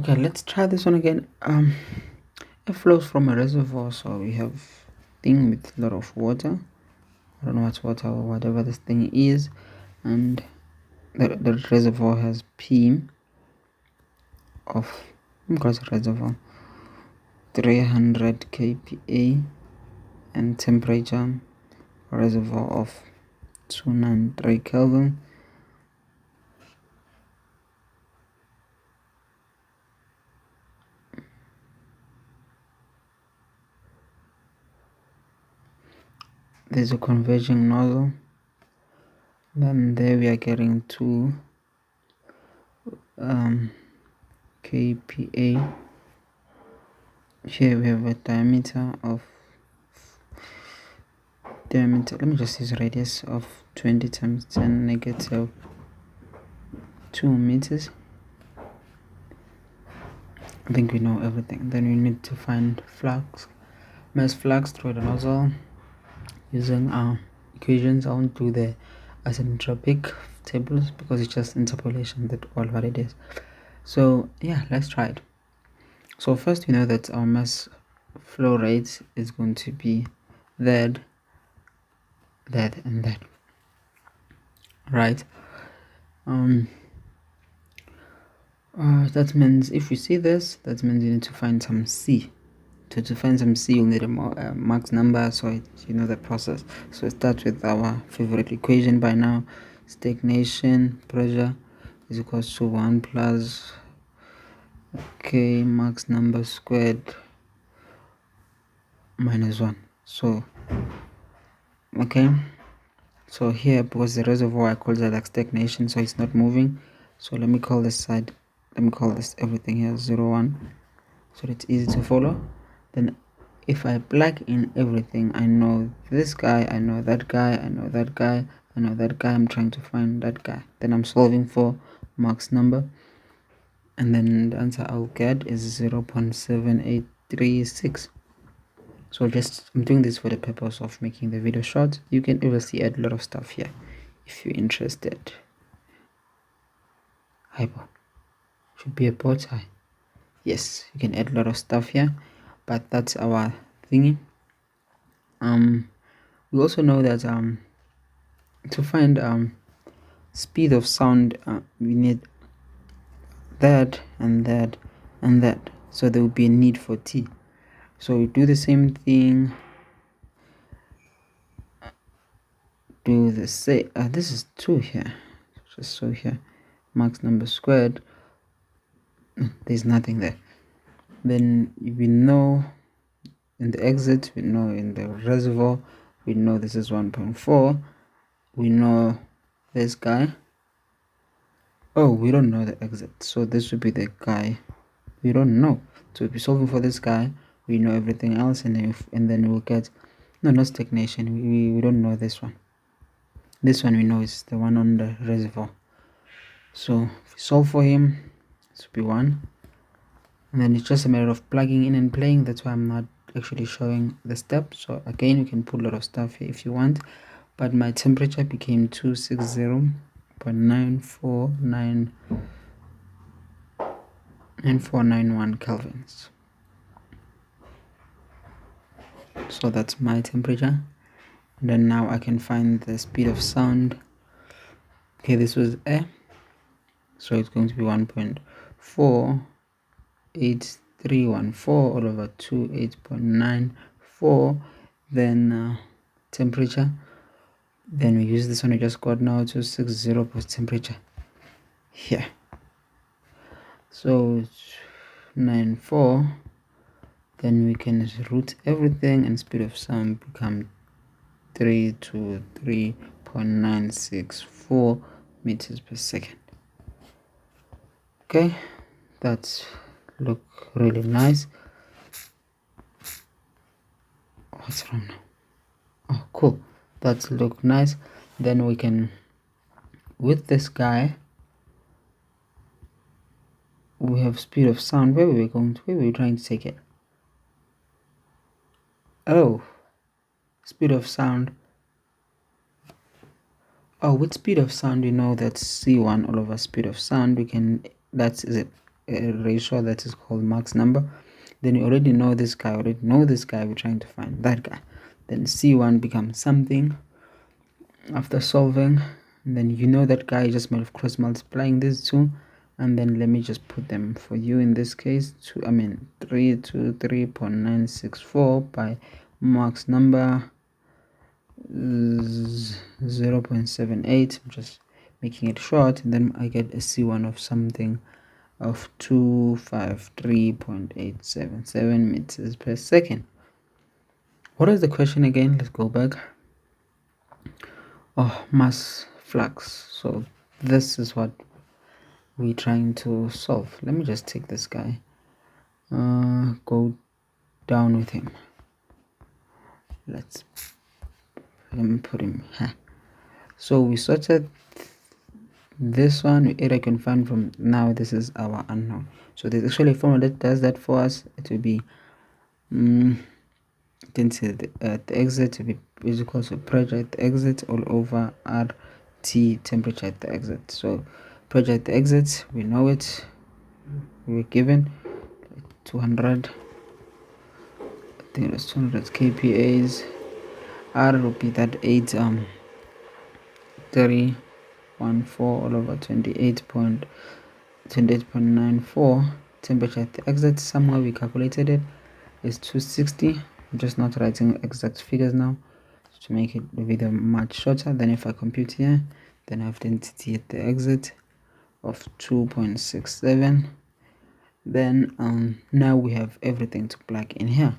Okay, let's try this one again. It flows from a reservoir, so we have thing with a lot of water. I don't know what's water or whatever this thing is, and the reservoir has P of, because reservoir 300 kPa and temperature reservoir of 293 Kelvin. There's a converging nozzle. Then there we are getting 2 kPa. Here we have a diameter, let me just use radius of 20 times 10 negative 2 meters. I think we know everything. Then we need to find flux, mass flux through the nozzle using our equations. I won't do the isentropic tables because it's just interpolation, that all what it is. So yeah, let's try it. So first we know that our mass flow rate is going to be that, and that, right? That means if we see this, that means you need to find some C. To find some C, you'll need a Mach number, so you know the process. So we start with our favorite equation by now. Stagnation pressure is equals to 1 plus K Mach number squared minus 1. So okay, so here, because the reservoir I call that like stagnation, so it's not moving, so let me call this side, let me call this everything here 0, 1, so it's easy to follow. Then if I plug in everything, I know this guy, I know that guy, I know that guy, I know that guy, I'm trying to find that guy. Then I'm solving for Mach's number, and then the answer I'll get is 0.7836. So I'm doing this for the purpose of making the video short. You can obviously add a lot of stuff here if you're interested. Hypo should be a bow tie. Yes, you can add a lot of stuff here, but that's our thingy. We also know that to find speed of sound, we need that and that and that, so there will be a need for T. So we do the same thing, do the same. This is 2 here, just so here, Mach number squared, there's nothing there. Then we know in the exit, we know in the reservoir, we know this is 1.4, we know this guy. Oh, we don't know the exit, so this would be the guy we don't know. So we'll be solving for this guy, we know everything else, and then we'll get, no, not stagnation, we don't know this one. This one we know is the one on the reservoir. So if we solve for him, this will be 1, and then it's just a matter of plugging in and playing. That's why I'm not actually showing the step. So again, you can put a lot of stuff here if you want, but my temperature became 260.9491 kelvins. So that's my temperature. And then now I can find the speed of sound. Okay, this was air, so it's going to be 1.48314 all over 28.94. Then temperature, then we use this one we just got now, 260 plus temperature here, so 94. Then we can root everything, and speed of sound become 323.964 meters per second. Okay, that's look really nice. What's wrong now? Oh, cool, that's look nice. Then we can, with this guy, we have speed of sound. Where were we going to, where were we trying to take it? Oh, speed of sound. Oh, with speed of sound, we know that's C1 all over speed of sound. We can, that's is it a ratio that is called Mach's number. Then you already know this guy, we're trying to find that guy. Then C1 becomes something after solving, and then you know that guy just made of cross multiplying these two, and then let me just put them for you in this case. 323.964 by Mach's number 0.78. I'm just making it short, and then I get a C1 of something of 253.877 meters per second. What is the question again? Let's go back. Oh, mass flux. So this is what we're trying to solve. Let me just take this guy, go down with him. Let me put him here. So we sorted this one. I can find from now. This is our unknown. So there's actually a formula that does that for us. It will be density at the exit will be is equal to pressure at the exit all over RT temperature at the exit. So pressure at the exit, we know it, we're given 200, I think it was 200 kPAs. R will be that 314 all over 28.94. Temperature at the exit, somewhere we calculated it, is 260. I'm just not writing exact figures now to make it the video much shorter. Then if I compute here, then I have density at the exit of 2.67. Then now we have everything to plug in here.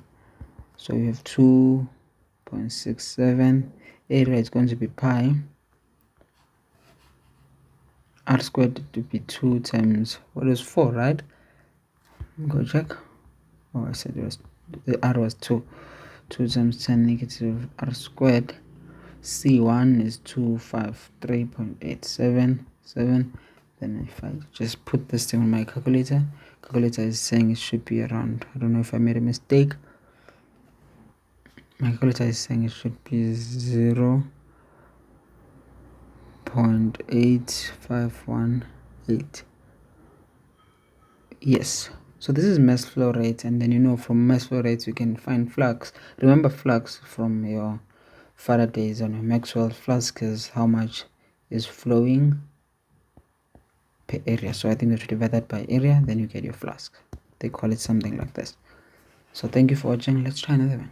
So we have 2.67. Area is going to be pi. R squared to be 2 times, what is 4, right? Go check. Oh, I said it was, the R was 2. 2 times 10 negative R squared. C1 is 253.877. Then if I just put this thing on my calculator is saying it should be around, I don't know if I made a mistake. My calculator is saying it should be 0.8518. Yes. So this is mass flow rate, and then you know from mass flow rates you can find flux. Remember flux from your Faraday's on your Maxwell. Flux is how much is flowing per area. So I think that you divide that by area, then you get your flux. They call it something like this. So thank you for watching. Let's try another one.